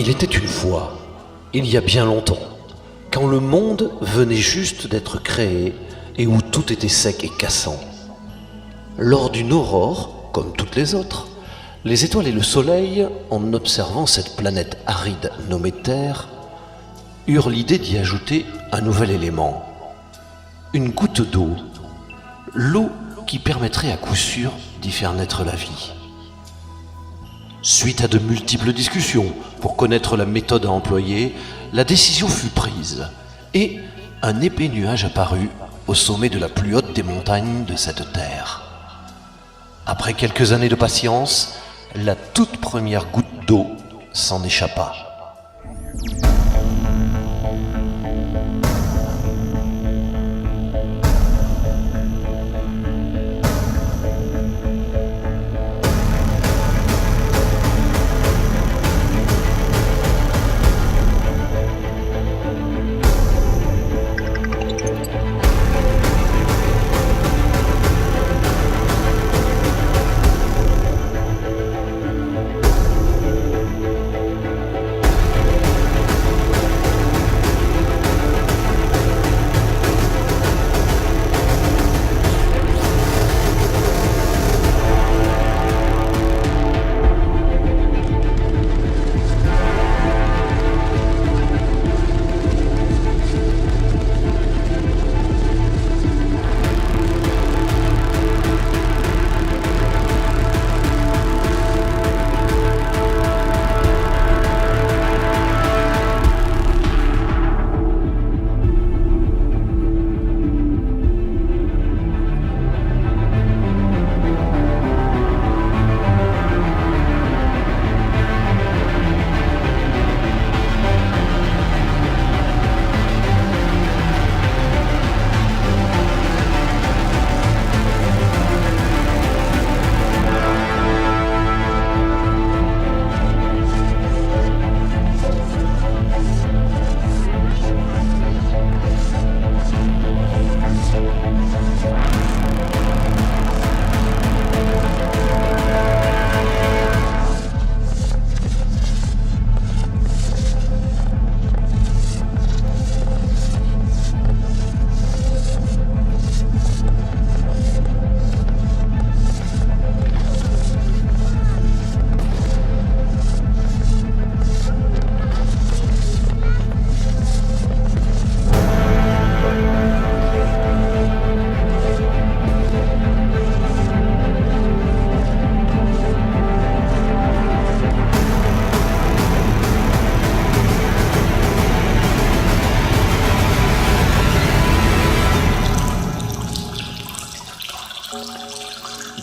Il était une fois, il y a bien longtemps, quand le monde venait juste d'être créé et où tout était sec et cassant. Lors d'une aurore, comme toutes les autres, les étoiles et le soleil, en observant cette planète aride nommée Terre, eurent l'idée d'y ajouter un nouvel élément, une goutte d'eau, l'eau qui permettrait à coup sûr d'y faire naître la vie. Suite à de multiples discussions pour connaître la méthode à employer, la décision fut prise et un épais nuage apparut au sommet de la plus haute des montagnes de cette terre. Après quelques années de patience, la toute première goutte d'eau s'en échappa.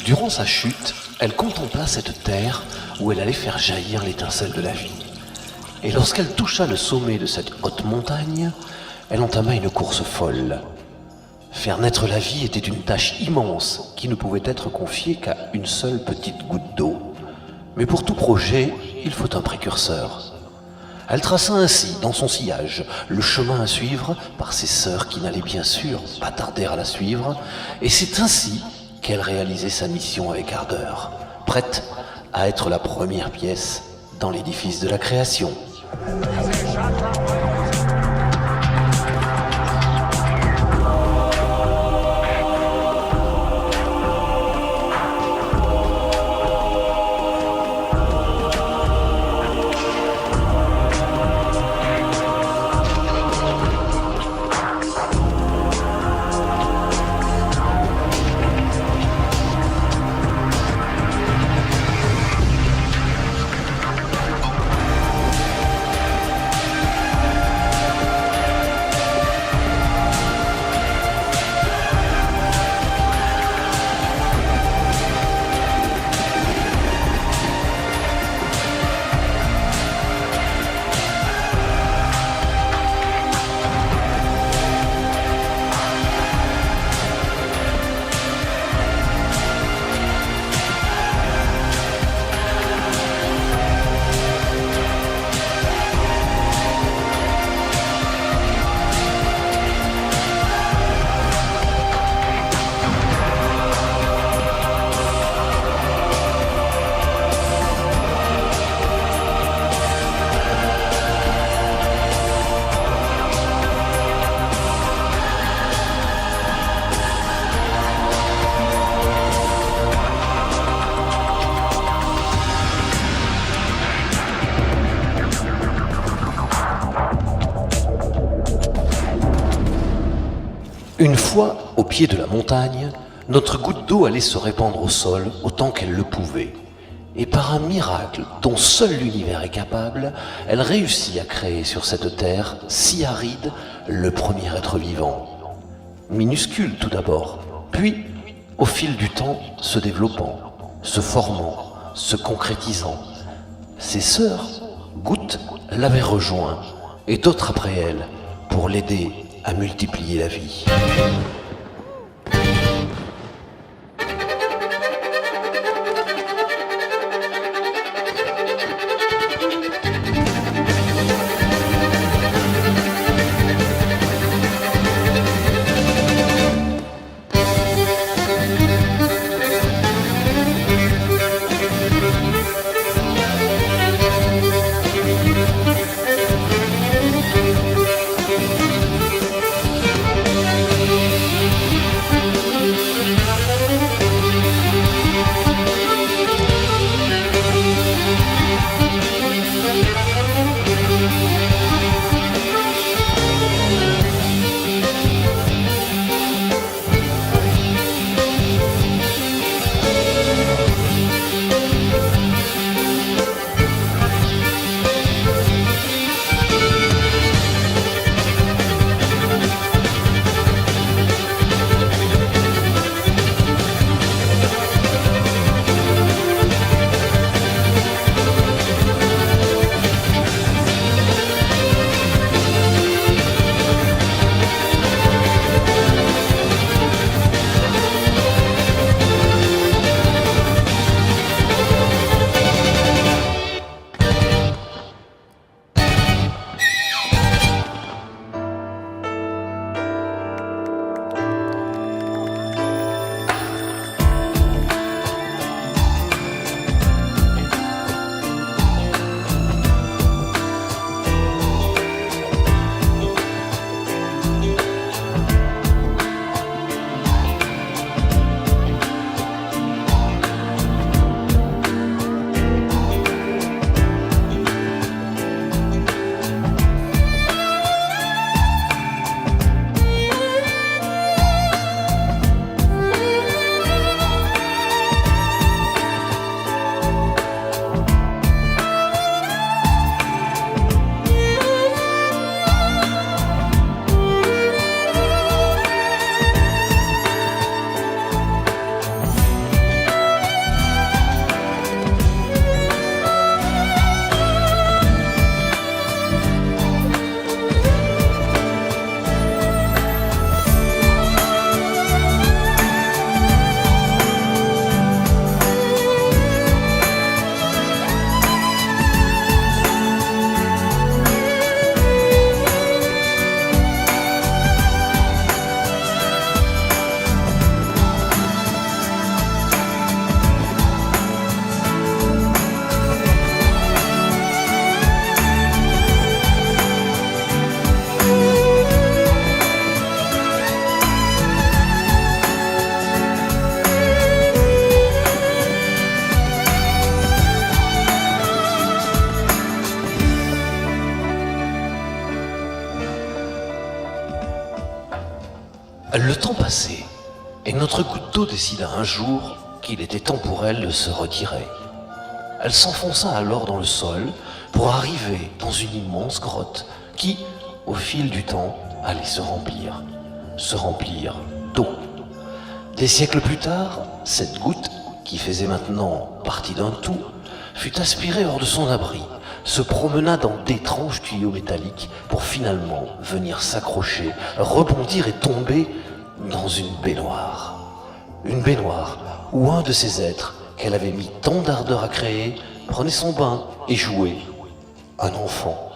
Durant sa chute, elle contempla cette terre où elle allait faire jaillir l'étincelle de la vie. Et lorsqu'elle toucha le sommet de cette haute montagne, elle entama une course folle. Faire naître la vie était une tâche immense qui ne pouvait être confiée qu'à une seule petite goutte d'eau. Mais pour tout projet, il faut un précurseur. Elle traça ainsi, dans son sillage, le chemin à suivre par ses sœurs qui n'allaient bien sûr pas tarder à la suivre, et c'est ainsi qu'elle réalisait sa mission avec ardeur, prête à être la première pièce dans l'édifice de la création. Une fois au pied de la montagne, notre goutte d'eau allait se répandre au sol autant qu'elle le pouvait. Et par un miracle dont seul l'univers est capable, elle réussit à créer sur cette terre si aride le premier être vivant. Minuscule tout d'abord, puis, au fil du temps, se développant, se formant, se concrétisant. Ses sœurs, gouttes, l'avaient rejoint, et d'autres après elle, pour l'aider à multiplier la vie. Le temps passait, et notre goutte d'eau décida un jour qu'il était temps pour elle de se retirer. Elle s'enfonça alors dans le sol pour arriver dans une immense grotte qui, au fil du temps, allait se remplir d'eau. Des siècles plus tard, cette goutte, qui faisait maintenant partie d'un tout, fut aspirée hors de son abri, se promena dans d'étranges tuyaux métalliques pour finalement venir s'accrocher, rebondir et tomber dans une baignoire. Une baignoire où un de ces êtres qu'elle avait mis tant d'ardeur à créer prenait son bain et jouait, un enfant.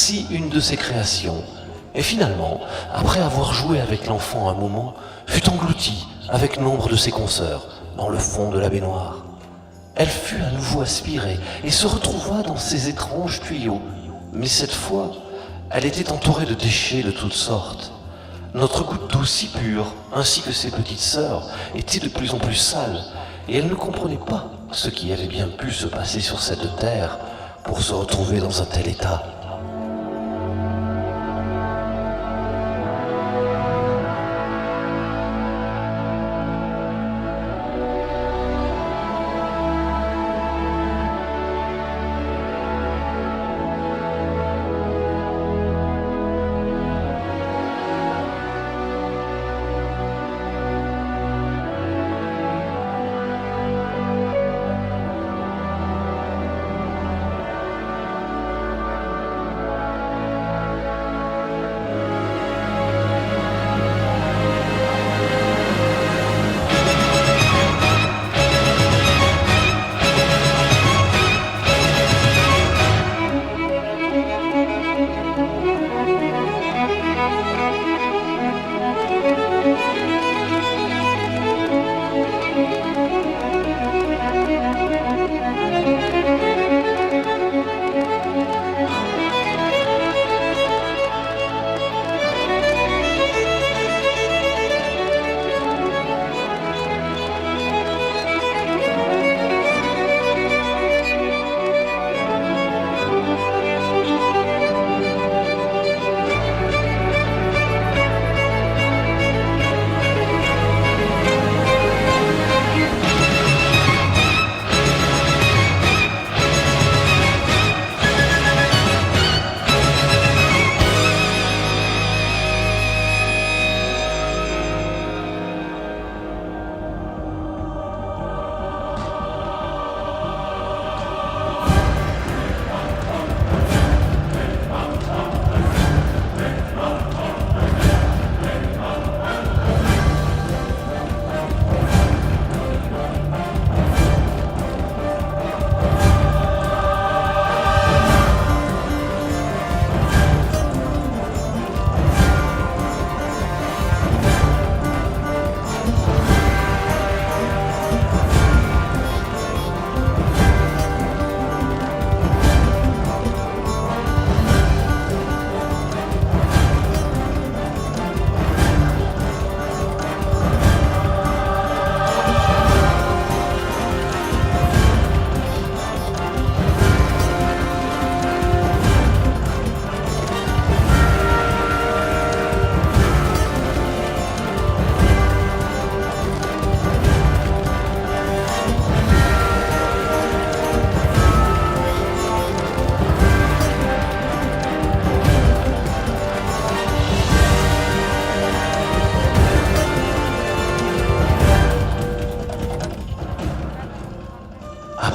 ainsi une de ses créations, et finalement, après avoir joué avec l'enfant un moment, fut engloutie avec nombre de ses consoeurs dans le fond de la baignoire. Elle fut à nouveau aspirée et se retrouva dans ces étranges tuyaux, mais cette fois, elle était entourée de déchets de toutes sortes. Notre goutte d'eau si pure, ainsi que ses petites sœurs, était de plus en plus sale, et elle ne comprenait pas ce qui avait bien pu se passer sur cette terre pour se retrouver dans un tel état.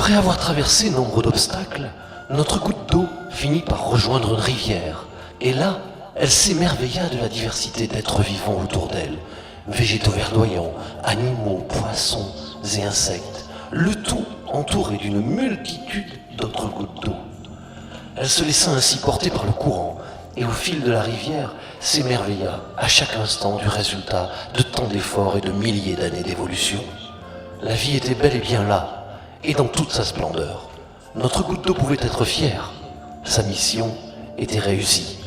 Après avoir traversé nombre d'obstacles, notre goutte d'eau finit par rejoindre une rivière. Et là, elle s'émerveilla de la diversité d'êtres vivants autour d'elle. Végétaux verdoyants, animaux, poissons et insectes. Le tout entouré d'une multitude d'autres gouttes d'eau. Elle se laissa ainsi porter par le courant et au fil de la rivière s'émerveilla à chaque instant du résultat de tant d'efforts et de milliers d'années d'évolution. La vie était bel et bien là, et dans toute sa splendeur. Notre goutte d'eau pouvait être fière. Sa mission était réussie.